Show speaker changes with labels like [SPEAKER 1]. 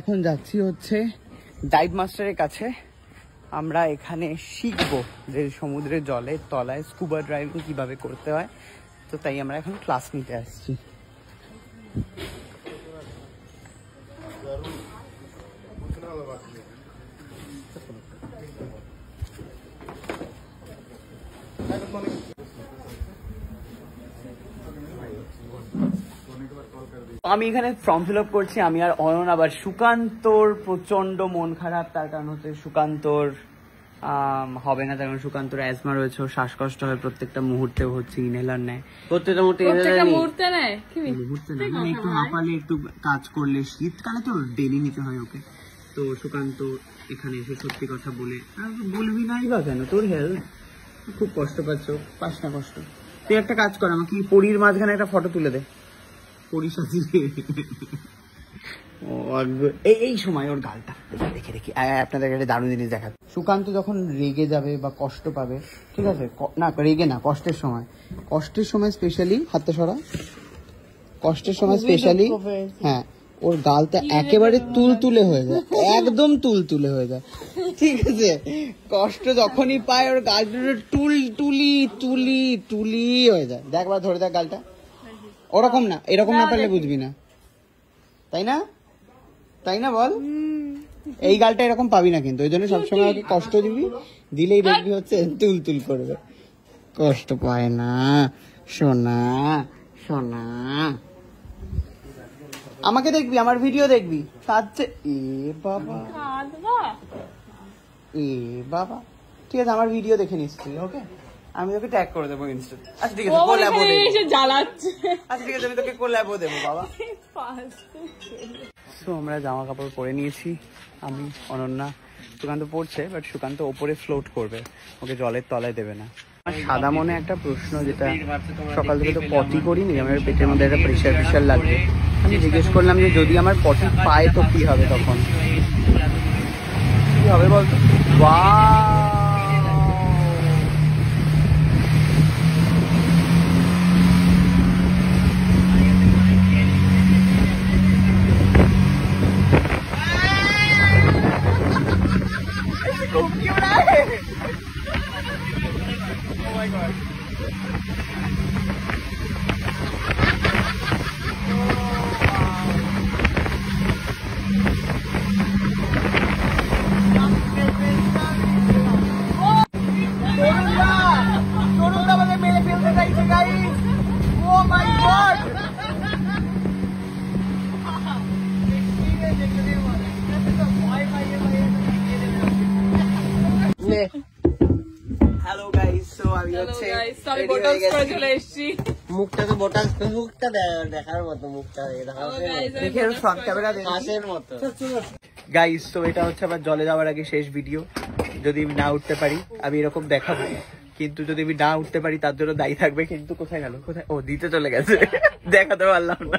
[SPEAKER 1] এখন যাচ্ছি হচ্ছে ডাইভ মাস্টারের কাছে। আমরা এখানে শিখবো যে সমুদ্রের জলের তলায় স্কুবা ড্রাইভিং কিভাবে করতে হয়, তো তাই আমরা এখন ক্লাস নিতে আসছি। আমি এখানে ফর্ম ফিল আপ করছি, আমি আর অনন। আবার সুকান্তর প্রচন্ড মন খারাপ, তার কারণ হচ্ছে সুকান্তর হবে না, তার কারণ সুকান্তর অ্যাজমা রয়েছে, শ্বাসকষ্ট হয় প্রত্যেকটা মুহূর্তে, হচ্ছে ইনহেলার নেয় প্রত্যেকটা মুহূর্তে নেয়, একটু হাঁপালে একটু কাজ করলে, শীতকালে তো ডেলি নিতে হয় ওকে। তো সুকান্ত এখানে এসে সত্যি কথা বলবি নাই বা কেন, তোর হেলথ খুব কষ্ট পাস না কষ্ট। তুই একটা কাজ কর, আমাকে পরীর মাঝখানে একটা ফটো তুলে দে, পরীর সাথে এই সময় ওর গালটা দেখে দেখি আপনাদের একটা দারুণ জিনিস দেখা। সুকান্ত যখন রেগে যাবে বা কষ্ট পাবে, ঠিক আছে, না রেগে না, কষ্টের সময় স্পেশালি, হাতটা সরা, কষ্টের সময় স্পেশালি, হ্যাঁ ওর গালটা একেবারে তুলতুলে হয়ে যায়, একদম তুলতুলে হয়ে যায়, ঠিক আছে। কষ্ট যখনই পায় ওর গালটা তুলি হয়ে যায়। দেখবার ধরে দেখ গালটা, ওরকম না, এরকম না পারলে বুঝবি না, তাই না বল। এই গালটা এরকম পাবি না কিন্তু, ওই জন্য সবসময় আমাকে কষ্ট দিবি, দিলেই দেখবি হচ্ছে তুল করবে। কষ্ট পায় না সোনা, আমাকে দেখবি, আমার ভিডিও দেখবি, কাঁদছে, বাবা ঠিক আছে, আমার ভিডিও দেখে নিস তুই, ওকে, আমি তোকে ট্যাগ করে দেবো ইনস্টা। আচ্ছা ঠিক আছে, কোল্যাবও দেবো, আচ্ছা ঠিক আছে, আমি তোকে কোল্যাবও দেবো বাবা। সো আমরা জামা কাপড় পরে নিয়েছি, আমি, অনন্যা, সুকান্ত পড়ছে, বাট সুকান্ত ওপরে ফ্লোট করবে, ওকে জলের তলায় দেবে না। সাদা মনে একটা প্রশ্ন, যেটা সকাল থেকে তো পটি করিনি, আমার পেটের মধ্যে একটা প্রেশার লাগবে। আমি জিজ্ঞেস করলাম যে যদি আমার পটি পায় তো কি হবে, তখন কি হবে বলতো। হ্যালো গাইস, সো আমি হচ্ছে মুখটা তো বোটাক্স, মুখটা দেখার মতো, মুখটা দেখে ফ্রন্ট ক্যামেরা হাসের মতো। গাইস, তো এটা হচ্ছে আবার জলে যাওয়ার আগে শেষ ভিডিও। যদি আমি না উঠতে পারি আমি এরকম দেখাবো, কিন্তু যদি আমি না উঠতে পারি তার জন্য দায়ী থাকবে। কিন্তু কোথায় গেল, ও দিতে চলে গেছে, দেখাতে পারলাম না।